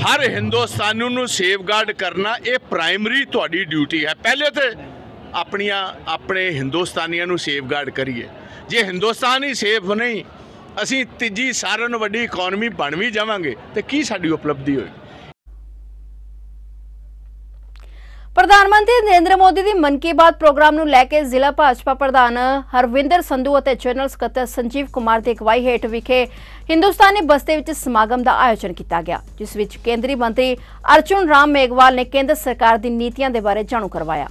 हर हिंदुस्तानी नूं सेफगार्ड करना ये प्राइमरी तुहाडी ड्यूटी है। पहले तो अपने हिंदुस्तानियों नूं सेफगार्ड करिए। जे हिंदुस्तान ही सेफ नहीं, असी तीजी सारिਆਂ नालों वड्डी इकोनॉमी बन भी जावांगे तो की साडी उपलब्धि होएगी। प्रधानमंत्री नरेंद्र मोदी की मन की बात प्रोग्राम ਨੂੰ ਲੈ ਕੇ ਜ਼ਿਲ੍ਹਾ ਭਾਜਪਾ ਪ੍ਰਧਾਨ ਹਰਵਿੰਦਰ ਸੰਧੂ ਅਤੇ ਜਨਰਲ ਸਕੱਤਰ ਸੰਜੀਵ ਕੁਮਾਰ ਦੀ ਅਗਵਾਈ ਹੇਠ ਵਿਖੇ ਹਿੰਦੁਸਤਾਨੀ ਬਸਤੀ ਵਿੱਚ ਸਮਾਗਮ ਦਾ ਆਯੋਜਨ ਕੀਤਾ ਗਿਆ, ਜਿਸ ਵਿੱਚ ਕੇਂਦਰੀ ਮੰਤਰੀ ਅਰਜੁਨ ਰਾਮ ਮੇਘਵਾਲ ਨੇ ਕੇਂਦਰ ਸਰਕਾਰ ਦੀ ਨੀਤੀਆਂ ਦੇ ਬਾਰੇ ਜਾਣੂ ਕਰਵਾਇਆ।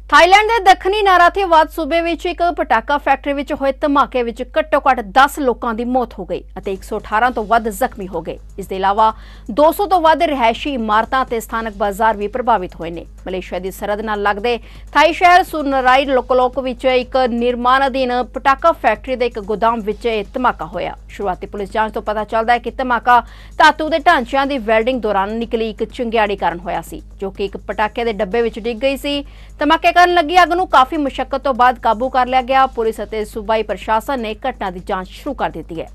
थाईलैंड के दक्षिणी नाराथीवाद सूबे विच एक पटाका फैक्ट्री विच होए धमाके विच घट्टो-घट्ट 10 लोगों की मौत हो गई और 118 तो वध जख्मी हो गए। इसके अलावा 200 तो वध रिहायशी इमारतां ते स्थानक बाजार भी प्रभावित हुए ने। मलेशिया की सरहद नाल लगदे थाई शहर सुनराई लोकलोक विच एक निर्माणाधीन पटाका फैक्ट्री के एक गोदाम विच धमाका होया। शुरुआती पुलिस जांच तो पता चलदा है कि धमाका धातु के ढांचिਆਂ की वैल्डिंग दौरान निकली एक चिंगियाड़ी कारण होया सी, जो कि एक पटाके के डब्बे विच डिग गई सी। धमाके ਕਰਨ ਲੱਗੀ ਅੱਗ ਨੂੰ ਕਾਫੀ ਮੁਸ਼ੱਕਤ ਤੋਂ ਬਾਅਦ ਕਾਬੂ ਕਰ ਲਿਆ ਗਿਆ। ਪੁਲਿਸ ਅਤੇ ਸੂਬਾਈ ਪ੍ਰਸ਼ਾਸਨ ਨੇ ਘਟਨਾ ਦੀ ਜਾਂਚ ਸ਼ੁਰੂ ਕਰ ਦਿੱਤੀ ਹੈ।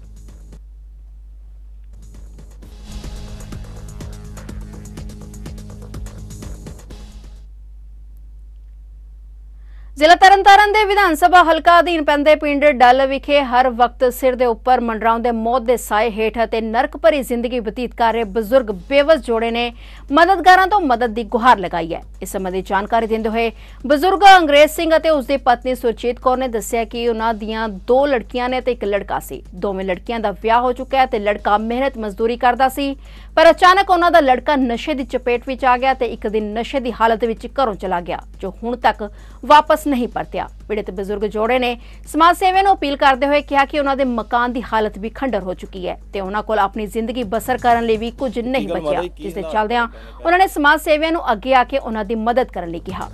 ਜ਼ਿਲ੍ਹਾ ਤਰਨਤਾਰਨ ਦੇ ਵਿਧਾਨ ਸਭਾ ਹਲਕਾ ਅਧੀਨ ਪੈਂਦੇ ਪਿੰਡ ਡੱਲ ਵਿਖੇ ਹਰ ਵਕਤ ਸਿਰ ਦੇ ਉੱਪਰ ਮੰਡਰਾਉਂਦੇ ਮੌਤ ਦੇ ਸਾਏ ਹੇਠ ਅਤੇ ਨਰਕ ਭਰੀ ਜ਼ਿੰਦਗੀ ਬਤੀਤ ਕਰ ਰਹੇ ਬਜ਼ੁਰਗ ਬੇਵਸ ਜੋੜੇ ਨੇ ਮਦਦਗਾਰਾਂ ਤੋਂ ਮਦਦ ਦੀ ਗੁਹਾਰ ਲਗਾਈ ਹੈ। ਇਸ ਸੰਬੰਧੀ ਜਾਣਕਾਰੀ ਦਿੰਦੇ ਹੋਏ ਬਜ਼ੁਰਗ ਅੰਗਰੇਜ਼ ਸਿੰਘ ਅਤੇ ਉਸ ਦੀ ਪਤਨੀ ਸੁਰਜੀਤ ਕੌਰ ਨੇ ਦੱਸਿਆ ਕਿ ਉਹਨਾਂ ਦੀਆਂ 2 ਲੜਕੀਆਂ ਨੇ ਤੇ 1 ਲੜਕਾ ਸੀ। ਦੋਵੇਂ ਲੜਕੀਆਂ ਦਾ ਵਿਆਹ ਹੋ ਚੁੱਕਾ ਹੈ ਤੇ ਲੜਕਾ ਮਿਹਨਤ ਮਜ਼ਦੂਰੀ ਕਰਦਾ ਸੀ, ਪਰ ਅਚਾਨਕ ਉਹਨਾਂ ਦਾ ਲੜਕਾ ਨਸ਼ੇ ਦੀ ਚਪੇਟ ਵਿੱਚ ਆ ਗਿਆ ਤੇ ਇੱਕ ਦਿਨ ਨਸ਼ੇ ਦੀ ਹਾਲਤ ਵਿੱਚ ਘਰੋਂ ਚਲਾ ਗਿਆ, ਜੋ ਹੁਣ ਤੱਕ ਵਾਪਸ ਨਹੀਂ ਪਰਤਿਆ। ਪੀੜਤ ਬਜ਼ੁਰਗ ਜੋੜੇ ਨੇ ਸਮਾਜ ਸੇਵੀਆਂ ਨੂੰ ਅਪੀਲ ਕਰਦੇ ਹੋਏ ਕਿਹਾ ਕਿ ਉਹਨਾਂ ਦੇ ਮਕਾਨ ਦੀ ਹਾਲਤ ਵੀ ਖੰਡਰ ਹੋ ਚੁੱਕੀ ਹੈ ਤੇ ਉਹਨਾਂ ਕੋਲ ਆਪਣੀ ਜ਼ਿੰਦਗੀ ਬਸਰ ਕਰਨ ਲਈ ਵੀ ਕੁਝ ਨਹੀਂ ਬਚਿਆ, ਜਿਸ ਦੇ ਚੱਲਦਿਆਂ ਉਹਨਾਂ ਨੇ ਸਮਾਜ ਸੇਵੀਆਂ ਨੂੰ ਅੱਗੇ ਆ ਕੇ ਉਹਨਾਂ ਦੀ ਮਦਦ ਕਰਨ ਲਈ ਕਿਹਾ।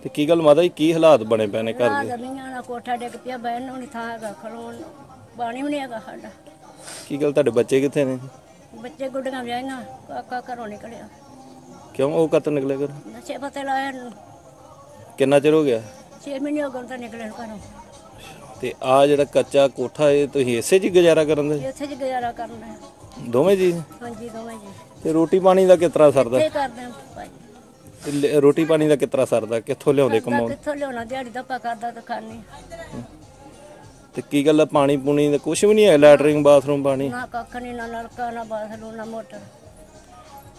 ਤੇ ਕੀ ਗੱਲ ਮਾਤਾ ਜੀ, ਕੀ ਹਾਲਾਤ ਬਣੇ ਪਏ ਨੇ ਘਰ ਦੇ? ਜ਼ਮੀਨਾਂ ਦਾ ਕੋਠਾ ਡਿੱਗ ਪਿਆ, ਬਹਿਣ ਨੂੰ ਨਹੀਂ ਥਾਂ ਹੈਗਾ, ਖਲੋਣ ਪਾਣੀ ਵੀ ਨਹੀਂ ਹੈਗਾ ਸਾਡਾ। ਕੀ ਗੱਲ ਤੁਹਾਡੇ ਬੱਚੇ ਕਿੱਥੇ ਨੇ? ਬੱਚੇ ਗੁੱਡੀਆਂ ਵਿਆਹੀਆਂ, ਕਾਕਾ ਘਰੋਂ ਨਿਕਲਿਆ। ਕਿਉਂ ਉਹ ਕਦ ਨਿਕਲੇ ਘਰ? ਨਸ਼ੇ ਪਤੇ ਲਾਇਆ ਨੂੰ ਕਿੰਨਾ ਚਿਰ ਹੋ ਗਿਆ? 6 ਮਹੀਨੇ ਹੋ ਗਏ ਤਾਂ ਨਿਕਲੇ ਘਰੋਂ। ਤੇ ਆ ਜਿਹੜਾ ਕੱਚਾ ਕੋਠਾ ਇਹ ਤੁਸੀਂ ਇਸੇ 'ਚ ਹੀ ਗੁਜ਼ਾਰਾ ਕਰਨ ਦੇ? ਇੱਥੇ ਜੀ ਗੁਜ਼ਾਰਾ ਕਰਨਾ ਹੈ। ਦੋਵੇਂ ਜੀ? ਹਾਂਜੀ ਦੋਵੇਂ ਜੀ। ਤੇ ਰੋਟੀ ਪਾਣੀ ਦਾ ਕਿਸ ਤਰ੍ਹਾਂ ਸਰਦਾ? ਇੱਥੇ ਕਰਦੇ ਹਾਂ ਭਾਈ। ਤੇ ਰੋਟੀ ਪਾਣੀ ਦਾ ਕਿਸ ਤਰ੍ਹਾਂ ਸਰਦਾ? ਕਿੱਥੋਂ ਲਿਆਉਂਦੇ ਕਮਾਉਣ? ਕਿੱਥੋਂ ਲਿਆਉਣਾ, ਦਿਹਾੜੀ ਦਾ ਕਰਦਾ ਤਾਂ ਖਾਣੀ। ਤੇ ਕੀ ਗੱਲ ਆ, ਪਾਣੀ ਪੂਣੀ ਦਾ ਕੁਝ ਵੀ ਨਹੀਂ ਹੈ? ਲੈਟਰਿੰਗ ਬਾਥਰੂਮ ਪਾਣੀ ਨਾ ਕੱਖ ਨਹੀਂ, ਨਾ ਨਲਕਾ, ਨਾ ਬਾਥਰੂਮ, ਨਾ ਮੋਟਰ।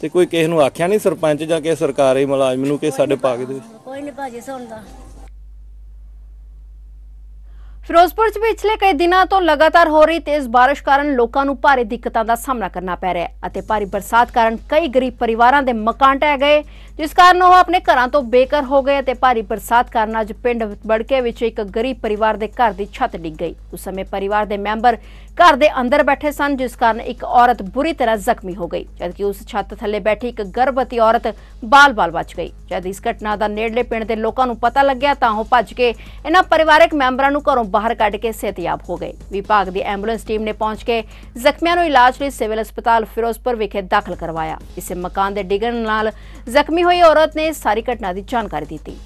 ਤੇ ਕੋਈ ਕਿਸੇ ਨੂੰ ਆਖਿਆ ਨਹੀਂ, ਸਰਪੰਚ ਜਾਂ ਕਿਸੇ ਸਰਕਾਰੀ ਮੁਲਾਜ਼ਮ ਨੂੰ ਕਿ ਸਾਡੇ ਪਾ ਕੇ ਦੇ? ਕੋਈ ਨਹੀਂ ਭਾਜੀ ਸੁਣਦਾ। ਫਿਰੋਜ਼ਪੁਰ 'ਚ ਪਿਛਲੇ ਕਈ ਦਿਨਾਂ ਤੋਂ ਲਗਾਤਾਰ ਹੋ ਰਹੀ ਤੇਜ਼ ਬਾਰਿਸ਼ ਕਾਰਨ ਲੋਕਾਂ ਨੂੰ ਭਾਰੀ ਦਿੱਕਤਾਂ ਦਾ ਸਾਹਮਣਾ ਕਰਨਾ ਪੈ ਰਿਹਾ ਹੈ ਅਤੇ ਭਾਰੀ ਬਰਸਾਤ ਕਾਰਨ ਕਈ ਗਰੀਬ ਪਰਿਵਾਰਾਂ ਦੇ ਮਕਾਨ ਢਹਿ ਗਏ, ਜਿਸ ਕਾਰਨ ਉਹ ਆਪਣੇ ਘਰਾਂ ਤੋਂ ਬੇਘਰ ਹੋ ਗਏ ਅਤੇ ਭਾਰੀ ਬਰਸਾਤ ਕਾਰਨ ਅੱਜ ਪਿੰਡ ਬੜਕੇ ਵਿੱਚ ਇੱਕ ਗਰੀਬ ਪਰਿਵਾਰ ਦੇ ਘਰ ਦੀ ਛੱਤ ਡਿੱਗ ਗਈ। ਉਸ ਸਮੇਂ ਪਰਿਵਾਰ ਦੇ ਮੈਂਬਰ ਘਰ ਦੇ ਅੰਦਰ ਬੈਠੇ ਸਨ, ਜਿਸ ਕਾਰਨ ਇੱਕ ਔਰਤ ਬੁਰੀ ਤਰ੍ਹਾਂ ਜ਼ਖਮੀ ਹੋ ਗਈ, ਜਦਕਿ ਉਸ ਛੱਤ ਥੱਲੇ ਬੈਠੀ ਇੱਕ ਗਰਭਵਤੀ ਔਰਤ ਬਾਲ-ਬਾਲ ਬਚ ਗਈ। ਜਦ ਇਸ ਘਟਨਾ ਦਾ ਨੇੜਲੇ ਪਿੰਡ ਦੇ ਲੋਕਾਂ ਨੂੰ ਪਤਾ ਲੱਗਿਆ ਤਾਂ ਉਹ ਭੱਜ ਕੇ ਇਹਨਾਂ ਪਰਿਵਾਰਕ ਮੈਂਬਰਾਂ ਨੂੰ ਘਰੋਂ ਬਾਹਰ ਕੱਢ ਕੇ ਸਿਹਤਯਾਬ ਹੋ ਗਏ। ਵਿਭਾਗ ਦੀ ਐਂਬੂਲੈਂਸ ਟੀਮ ਨੇ ਪਹੁੰਚ ਕੇ ਜ਼ਖਮੀਆਂ ਨੂੰ ਇਲਾਜ ਲਈ ਸਿਵਲ ਹਸਪਤਾਲ ਫਿਰੋਜ਼ਪੁਰ ਵਿਖੇ ਦਾਖਲ ਕਰਵਾਇਆ। ਇਸੇ ਮਕਾਨ ਦੇ ਡਿੱਗਣ ਨਾਲ ਜ਼ਖਮੀ ਹੋਈ ਔਰਤ ਨੇ ਸਾਰੀ ਘਟਨਾ ਦੀ ਜਾਣਕਾਰੀ ਦਿੱਤੀ।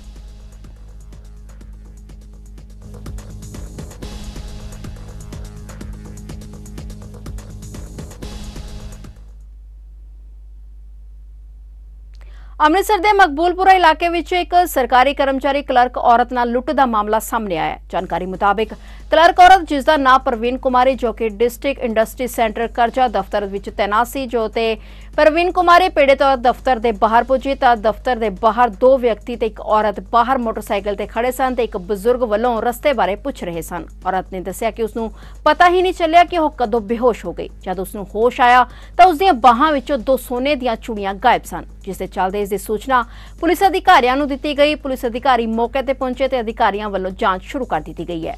ਅੰਮ੍ਰਿਤਸਰ ਦੇ ਮਕਬੂਲਪੁਰਾ ਇਲਾਕੇ ਵਿੱਚ ਇੱਕ ਸਰਕਾਰੀ ਕਰਮਚਾਰੀ ਕਲਰਕ ਔਰਤ ਨਾਲ ਲੁੱਟ ਦਾ ਮਾਮਲਾ ਸਾਹਮਣੇ ਆਇਆ ਹੈ। ਜਾਣਕਾਰੀ ਮੁਤਾਬਿਕ ਕਲਰਕ ਔਰਤ, ਜਿਸ ਦਾ ਨਾਮ ਪ੍ਰਵੀਨ ਕੁਮਾਰੀ, ਜੋ ਕਿ ਡਿਸਟ੍ਰਿਕਟ ਇੰਡਸਟਰੀ ਸੈਂਟਰ ਕਰਜਾ ਦਫ਼ਤਰ ਵਿੱਚ ਤੈਨਾਤ ਸੀ, ਜੋ ਤੇ ਪ੍ਰਵੀਨ ਕੁਮਾਰੀ ਪੀੜਤ ਦਫ਼ਤਰ ਦੇ ਬਾਹਰ ਪੁੱਜੀ ਤਾਂ ਦਫ਼ਤਰ ਦੇ ਬਾਹਰ 2 ਵਿਅਕਤੀ ਤੇ ਇੱਕ ਔਰਤ ਬਾਹਰ ਮੋਟਰਸਾਈਕਲ ਤੇ ਖੜੇ ਸਨ ਤੇ ਇੱਕ ਬਜ਼ੁਰਗ ਵੱਲੋਂ ਰਸਤੇ ਬਾਰੇ ਪੁੱਛ ਰਹੇ ਸਨ। ਔਰਤ ਨੇ ਦੱਸਿਆ ਕਿ ਉਸ ਨੂੰ ਪਤਾ ਹੀ ਨਹੀਂ ਚੱਲਿਆ ਕਿ ਉਹ ਕਦੋਂ ਬੇਹੋਸ਼ ਹੋ ਗਈ। ਜਦ ਉਸ ਨੂੰ ਹੋਸ਼ ਆਇਆ ਤਾਂ ਉਸ ਦੀਆਂ ਬਾਹਾਂ ਵਿੱਚੋਂ 2 ਸੋਨੇ ਦੀਆਂ ਚੂੜੀਆਂ ਗਾਇਬ ਸਨ, ਜਿਸ ਦੇ ਚੱਲਦੇ ਇਸ ਦੀ ਸੂਚਨਾ ਪੁਲਿਸ ਅਧਿਕਾਰੀਆਂ ਨੂੰ ਦਿੱਤੀ ਗਈ। ਪੁਲਿਸ ਅਧਿਕਾਰੀ ਮੌਕੇ ਤੇ ਪਹੁੰਚੇ ਤੇ ਅਧਿਕਾਰੀਆਂ ਵੱਲੋਂ ਜਾਂਚ ਸ਼ੁਰੂ ਕਰ ਦਿੱਤੀ ਗਈ ਹੈ।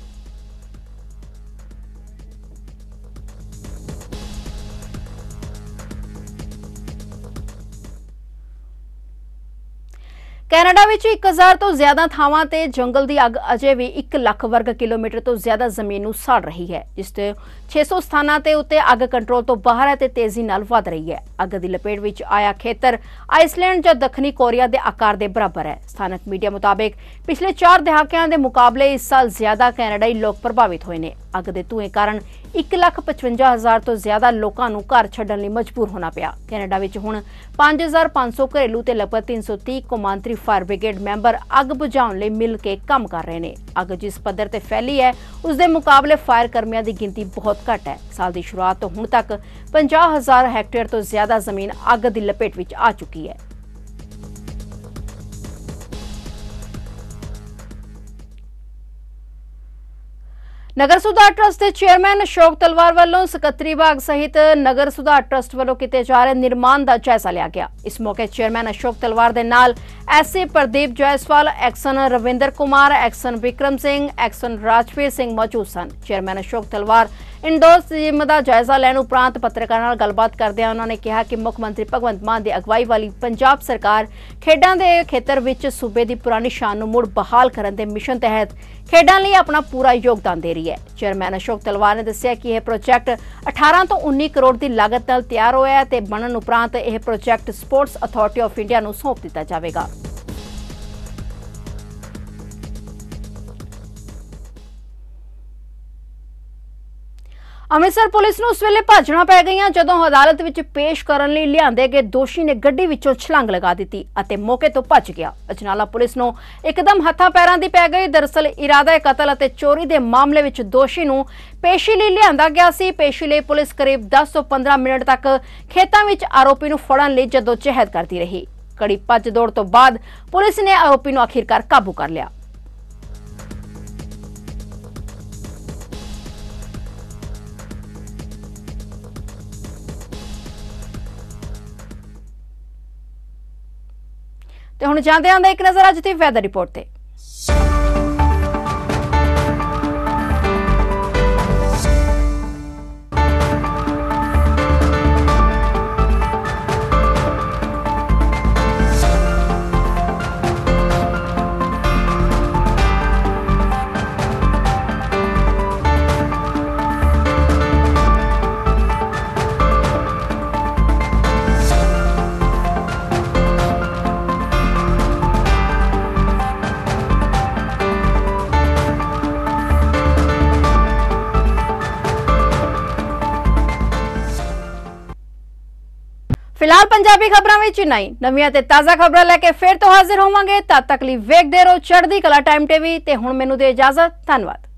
ਕੈਨੇਡਾ ਵਿੱਚ 1000 ਤੋਂ ਜ਼ਿਆਦਾ ਥਾਵਾਂ ਤੇ ਜੰਗਲ ਦੀ ਅੱਗ ਅਜੇ ਵੀ 1 ਲੱਖ ਵਰਗ ਕਿਲੋਮੀਟਰ ਤੋਂ ਜ਼ਿਆਦਾ ਜ਼ਮੀਨ ਨੂੰ ਸਾੜ ਰਹੀ ਹੈ, ਜਿਸ ਤੇ 600 ਸਥਾਨਾਂ ਤੇ ਉੱਤੇ ਅੱਗ ਕੰਟਰੋਲ ਤੋਂ ਬਾਹਰ ਹੈ ਤੇ ਤੇਜ਼ੀ ਨਾਲ ਵਧ ਰਹੀ ਹੈ। ਅੱਗ ਦੀ ਲਪੇਟ ਵਿੱਚ ਆਇਆ ਖੇਤਰ ਆਈਸਲੈਂਡ ਜਾਂ ਦੱਖਣੀ ਕੋਰੀਆ ਦੇ ਆਕਾਰ ਦੇ ਬਰਾਬਰ ਹੈ। ਸਥਾਨਕ ਮੀਡੀਆ ਮੁਤਾਬਕ ਪਿਛਲੇ 4 ਦਹਾਕਿਆਂ ਦੇ ਮੁਕਾਬਲੇ ਇਸ ਸਾਲ ਜ਼ਿਆਦਾ ਕੈਨੇਡਾਈ ਲੋਕ ਪ੍ਰਭਾਵਿਤ ਹੋਏ ਨੇ। ਅੱਗ ਦੇ ਧੂਏ ਕਾਰਨ 1,55,000 ਤੋਂ ਜ਼ਿਆਦਾ ਲੋਕਾਂ ਨੂੰ ਘਰ ਛੱਡਣ ਲਈ ਮਜਬੂਰ ਹੋਣਾ ਪਿਆ। ਕੈਨੇਡਾ ਵਿੱਚ ਹੁਣ 5,500 ਘਰੇਲੂ ਤੇ ਲਗਭਗ 330 ਕੌਮਾਂਤਰੀ ਫਾਇਰ ਬ੍ਰਿਗੇਡ ਮੈਂਬਰ ਅੱਗ ਬੁਝਾਉਣ ਲਈ ਮਿਲ ਕੇ ਕੰਮ ਕਰ ਰਹੇ ਨੇ। ਅੱਗ ਜਿਸ ਪੱਧਰ ਤੇ ਫੈਲੀ ਹੈ, ਉਸ ਦੇ ਮੁਕਾਬਲੇ ਫਾਇਰ ਕਰਮੀਆਂ ਦੀ ਗਿਣਤੀ ਬਹੁਤ ਘੱਟ ਹੈ। ਸਾਲ ਦੀ ਸ਼ੁਰੂਆਤ ਤੋਂ ਹੁਣ ਤੱਕ 50,000 ਹੈਕਟੇਅਰ ਤੋਂ ਜ਼ਿਆਦਾ ਜ਼ਮੀਨ ਅੱਗ ਦੀ ਲਪੇਟ ਵਿੱਚ ਆ ਚੁੱਕੀ ਹੈ। ਨਗਰ ਸੁਧਾਰ ਟਰਸਟ ਦੇ ਚੇਅਰਮੈਨ ਅਸ਼ੋਕ ਤਲਵਾਰ ਵੱਲੋਂ ਸਕੱਤਰੀ ਵਿਭਾਗ ਸਹਿਤ ਨਗਰ ਸੁਧਾਰ ਟਰਸਟ ਵੱਲੋਂ ਕੀਤੇ ਜਾ ਰਹੇ ਨਿਰਮਾਣ ਦਾ ਜਾਇਜ਼ਾ ਲਿਆ ਗਿਆ। ਇਸ ਮੌਕੇ ਚੇਅਰਮੈਨ ਅਸ਼ੋਕ ਤਲਵਾਰ ਦੇ ਨਾਲ ਐਸਏ ਪ੍ਰਦੀਪ ਜੈਸਵਾਲ, ਐਕਸ਼ਨ ਰਵਿੰਦਰ ਕੁਮਾਰ, ਐਕਸ਼ਨ ਵਿਕਰਮ ਸਿੰਘ, ਐਕਸ਼ਨ ਰਾਜਵੀਰ ਸਿੰਘ ਮੌਜੂਦ ਸਨ। Chairman Ashok Talwar indoor stadium ਦਾ ਜਾਇਜ਼ਾ ਲੈਣ ਉਪਰੰਤ ਪੱਤਰਕਾਰਾਂ ਨਾਲ ਗੱਲਬਾਤ ਕਰਦਿਆਂ ਉਹਨਾਂ ਨੇ ਕਿਹਾ ਕਿ ਮੁੱਖ ਮੰਤਰੀ ਭਗਵੰਤ ਮਾਨ ਦੀ ਅਗਵਾਈ ਵਾਲੀ ਪੰਜਾਬ ਸਰਕਾਰ ਖੇਡਾਂ ਦੇ ਖੇਤਰ ਵਿੱਚ ਸੂਬੇ ਦੀ ਪੁਰਾਣੀ ਸ਼ਾਨ ਨੂੰ ਮੁੜ ਬਹਾਲ ਕਰਨ ਦੇ ਮਿਸ਼ਨ ਤਹਿਤ ਖੇਡਾਂ ਲਈ ਆਪਣਾ ਪੂਰਾ ਯੋਗਦਾਨ ਦੇ ਰਹੀ ਹੈ। ਚੇਅਰਮੈਨ ਅਸ਼ੋਕ ਤਲਵਾਰ ਨੇ ਦੱਸਿਆ ਕਿ ਇਹ ਪ੍ਰੋਜੈਕਟ 18 ਤੋਂ 19 ਕਰੋੜ ਦੀ ਲਾਗਤ ਨਾਲ ਤਿਆਰ ਹੋਇਆ ਹੈ ਤੇ ਬਣਨ ਉਪਰੰਤ ਇਹ project sports authority of India ਨੂੰ ਸੌਂਪ ਦਿੱਤਾ ਜਾਵੇਗਾ। ਅੰਮ੍ਰਿਤਸਰ ਪੁਲਿਸ ਨੂੰ ਉਸ ਵੇਲੇ ਭਾਜਣਾ ਪੈ ਗਈਆਂ ਜਦੋਂ ਅਦਾਲਤ ਵਿੱਚ ਪੇਸ਼ ਕਰਨ ਲਈ ਲਿਆਂਦੇ ਗਏ ਦੋਸ਼ੀ ਨੇ ਗੱਡੀ ਵਿੱਚੋਂ ਛਲਾਂਗ ਲਗਾ ਦਿੱਤੀ ਅਤੇ ਮੌਕੇ ਤੋਂ ਭੱਜ ਗਿਆ। ਅਜਨਾਲਾ ਪੁਲਿਸ ਨੂੰ ਇੱਕਦਮ ਹੱਥਾਂ ਪੈਰਾਂ ਦੀ ਪੈ ਗਈ। ਦਰਅਸਲ ਇਰਾਦਾ ਕਤਲ ਅਤੇ ਚੋਰੀ ਦੇ ਮਾਮਲੇ ਵਿੱਚ ਦੋਸ਼ੀ ਨੂੰ ਪੇਸ਼ੀ ਲਈ ਲਿਆਂਦਾ ਗਿਆ ਸੀ। ਪੇਸ਼ੀ ਲਈ ਪੁਲਿਸ ਕਰੀਬ 10 ਤੋਂ 15 ਮਿੰਟ ਤੱਕ ਖੇਤਾਂ ਵਿੱਚ ਆਰੋਪੀ ਨੂੰ ਫੜਨ ਲਈ ਜਦੋਜਹਿਦ ਕਰਦੀ ਰਹੀ। ਕੜੀ ਭੱਜ ਦੌੜ ਤੋਂ ਬਾਅਦ ਪੁਲਿਸ ਨੇ ਆਰੋਪੀ ਨੂੰ ਆਖਿਰਕਾਰ ਕਾਬੂ ਕਰ ਲਿਆ। ਤੇ ਹੁਣ ਜਾਂਦੇ ਆਂ ਇੱਕ ਨਜ਼ਰ ਅੱਜ ਦੀ ਵੈਦਰ ਰਿਪੋਰਟ ਤੇ। फिलहाल पंजाबी खबरों में इतना ही। नवीं ते ताज़ा खबर लैके फिर तो हाजिर होवांगे। तद तक ਲਈ ਵੇਖਦੇ ਰਹੋ ਚੜ੍ਹਦੀ ਕਲਾ टाइम टीवी ते हुण मैनूं दे इजाजत। धन्यवाद।